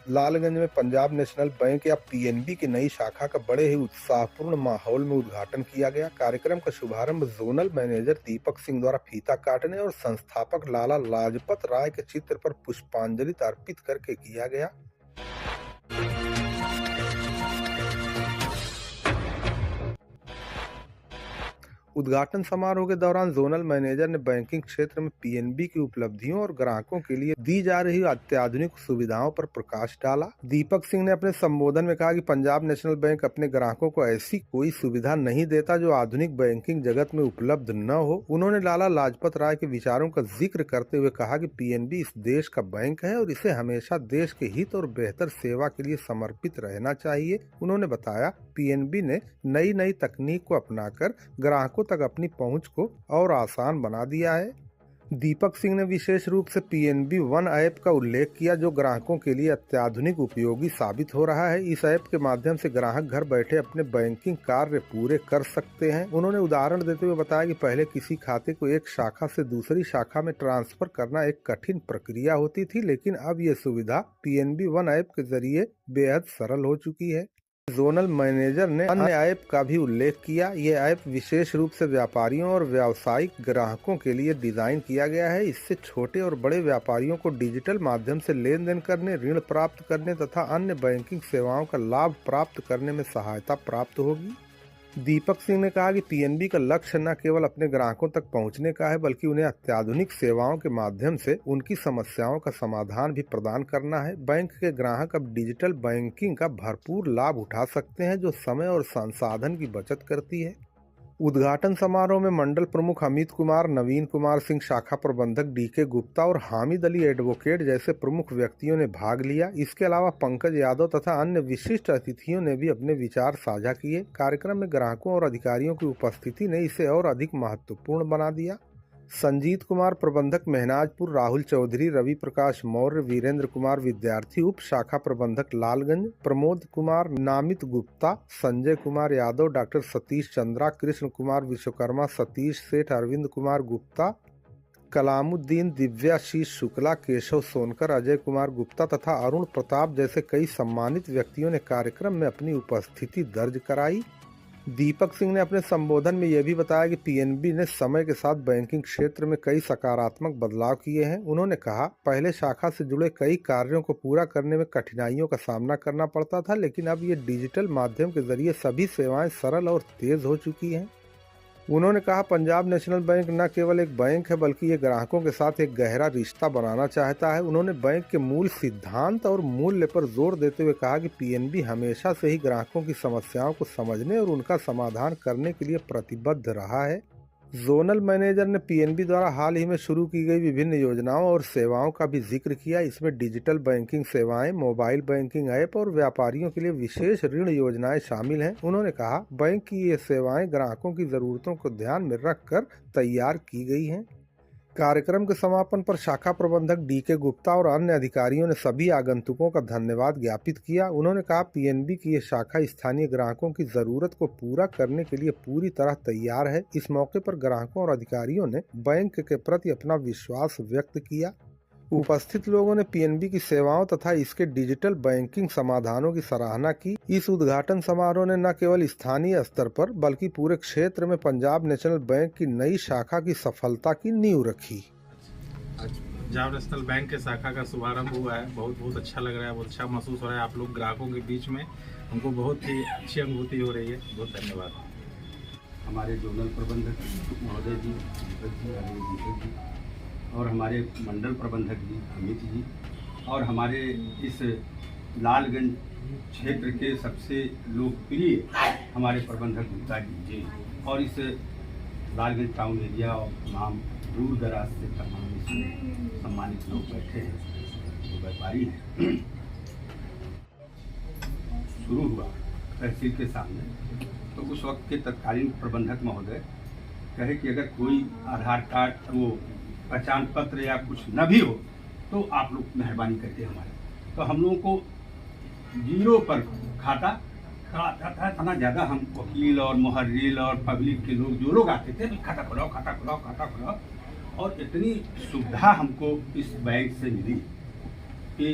लालगंज में Punjab national bank या PNB की नई शाखा का बड़े ही उत्साहपूर्ण माहौल में उद्घाटन किया गया। कार्यक्रम का शुभारंभ जोनल मैनेजर दीपक सिंह द्वारा फीता काटने और संस्थापक लाला लाजपत राय के चित्र पर पुष्पांजलि अर्पित करके किया गया। उद्घाटन समारोह के दौरान जोनल मैनेजर ने बैंकिंग क्षेत्र में पीएनबी की उपलब्धियों और ग्राहकों के लिए दी जा रही अत्याधुनिक सुविधाओं पर प्रकाश डाला। दीपक सिंह ने अपने संबोधन में कहा कि पंजाब नेशनल बैंक अपने ग्राहकों को ऐसी कोई सुविधा नहीं देता जो आधुनिक बैंकिंग जगत में उपलब्ध न हो। उन्होंने लाला लाजपत राय के विचारों का जिक्र करते हुए कहा कि पीएनबी इस देश का बैंक है और इसे हमेशा देश के हित और बेहतर सेवा के लिए समर्पित रहना चाहिए। उन्होंने बताया, पीएनबी ने नई तकनीक को अपनाकर ग्राहकों तक अपनी पहुंच को और आसान बना दिया है। दीपक सिंह ने विशेष रूप से पीएनबी वन ऐप का उल्लेख किया, जो ग्राहकों के लिए अत्याधुनिक उपयोगी साबित हो रहा है। इस ऐप के माध्यम से ग्राहक घर बैठे अपने बैंकिंग कार्य पूरे कर सकते हैं। उन्होंने उदाहरण देते हुए बताया कि पहले किसी खाते को एक शाखा से दूसरी शाखा में ट्रांसफर करना एक कठिन प्रक्रिया होती थी, लेकिन अब ये सुविधा पीएनबी वन ऐप के जरिए बेहद सरल हो चुकी है। जोनल मैनेजर ने अन्य ऐप का भी उल्लेख किया। ये ऐप विशेष रूप से व्यापारियों और व्यावसायिक ग्राहकों के लिए डिजाइन किया गया है। इससे छोटे और बड़े व्यापारियों को डिजिटल माध्यम से लेन देन करने, ऋण प्राप्त करने तथा अन्य बैंकिंग सेवाओं का लाभ प्राप्त करने में सहायता प्राप्त होगी। दीपक सिंह ने कहा कि पीएनबी का लक्ष्य न केवल अपने ग्राहकों तक पहुंचने का है, बल्कि उन्हें अत्याधुनिक सेवाओं के माध्यम से उनकी समस्याओं का समाधान भी प्रदान करना है। बैंक के ग्राहक अब डिजिटल बैंकिंग का भरपूर लाभ उठा सकते हैं, जो समय और संसाधन की बचत करती है। उद्घाटन समारोह में मंडल प्रमुख अमित कुमार, नवीन कुमार सिंह शाखा प्रबंधक डीके गुप्ता और हामिद अली एडवोकेट जैसे प्रमुख व्यक्तियों ने भाग लिया। इसके अलावा पंकज यादव तथा अन्य विशिष्ट अतिथियों ने भी अपने विचार साझा किए। कार्यक्रम में ग्राहकों और अधिकारियों की उपस्थिति ने इसे और अधिक महत्वपूर्ण बना दिया। संजीत कुमार प्रबंधक महनाजपुर, राहुल चौधरी, रवि प्रकाश मौर्य, वीरेंद्र कुमार विद्यार्थी उप शाखा प्रबंधक लालगंज, प्रमोद कुमार, नामित गुप्ता, संजय कुमार यादव, डॉक्टर सतीश चंद्रा, कृष्ण कुमार विश्वकर्मा, सतीश सेठ, अरविंद कुमार गुप्ता, कलामुद्दीन, दिव्याशीष शुक्ला, केशव सोनकर, अजय कुमार गुप्ता तथा अरुण प्रताप जैसे कई सम्मानित व्यक्तियों ने कार्यक्रम में अपनी उपस्थिति दर्ज कराई। दीपक सिंह ने अपने संबोधन में यह भी बताया कि पीएनबी ने समय के साथ बैंकिंग क्षेत्र में कई सकारात्मक बदलाव किए हैं। उन्होंने कहा, पहले शाखा से जुड़े कई कार्यों को पूरा करने में कठिनाइयों का सामना करना पड़ता था, लेकिन अब ये डिजिटल माध्यम के जरिए सभी सेवाएं सरल और तेज हो चुकी हैं। उन्होंने कहा, पंजाब नेशनल बैंक न केवल एक बैंक है, बल्कि ये ग्राहकों के साथ एक गहरा रिश्ता बनाना चाहता है। उन्होंने बैंक के मूल सिद्धांत और मूल्य पर जोर देते हुए कहा कि पीएनबी हमेशा से ही ग्राहकों की समस्याओं को समझने और उनका समाधान करने के लिए प्रतिबद्ध रहा है। जोनल मैनेजर ने पीएनबी द्वारा हाल ही में शुरू की गई विभिन्न योजनाओं और सेवाओं का भी जिक्र किया। इसमें डिजिटल बैंकिंग सेवाएं, मोबाइल बैंकिंग ऐप और व्यापारियों के लिए विशेष ऋण योजनाएं शामिल हैं। उन्होंने कहा, बैंक की ये सेवाएं ग्राहकों की जरूरतों को ध्यान में रखकर तैयार की गई हैं। कार्यक्रम के समापन पर शाखा प्रबंधक डीके गुप्ता और अन्य अधिकारियों ने सभी आगंतुकों का धन्यवाद ज्ञापित किया। उन्होंने कहा, पीएनबी की ये शाखा स्थानीय ग्राहकों की जरूरत को पूरा करने के लिए पूरी तरह तैयार है। इस मौके पर ग्राहकों और अधिकारियों ने बैंक के प्रति अपना विश्वास व्यक्त किया। उपस्थित लोगों ने पीएनबी की सेवाओं तथा इसके डिजिटल बैंकिंग समाधानों की सराहना की। इस उद्घाटन समारोह ने न केवल स्थानीय स्तर पर बल्कि पूरे क्षेत्र में पंजाब नेशनल बैंक की नई शाखा की सफलता की नींव रखी। आज पंजाब नेशनल बैंक के शाखा का शुभारंभ हुआ है। बहुत अच्छा लग रहा है, बहुत अच्छा महसूस हो रहा है। आप लोग ग्राहकों के बीच में हमको बहुत ही अच्छी अनुभूति हो रही है। बहुत धन्यवाद। हमारे जोनल प्रबंधक महोदय जी, दीपक जी और हमारे मंडल प्रबंधक जी अमित जी और हमारे इस लालगंज क्षेत्र के सबसे लोकप्रिय हमारे प्रबंधक गुप्ता जी और इस लालगंज टाउन एरिया और तमाम दूर दराज से तमाम इसमें सम्मानित लोग बैठे हैं, जो व्यापारी हैं। शुरू हुआ तहसील के सामने, तो उस वक्त के तत्कालीन प्रबंधक महोदय कहे कि अगर कोई आधार कार्ड, वो पहचान पत्र या कुछ न भी हो तो आप लोग मेहरबानी करके हमारे, तो हम लोगों को जीरो पर खाता था। इतना ज़्यादा हम वकील और मुहर्रिर और पब्लिक के लोग जो लोग आते थे, खाता खुलाओ खाता खुलाओ खाता खुलाओ, और इतनी सुविधा हमको इस बैंक से मिली कि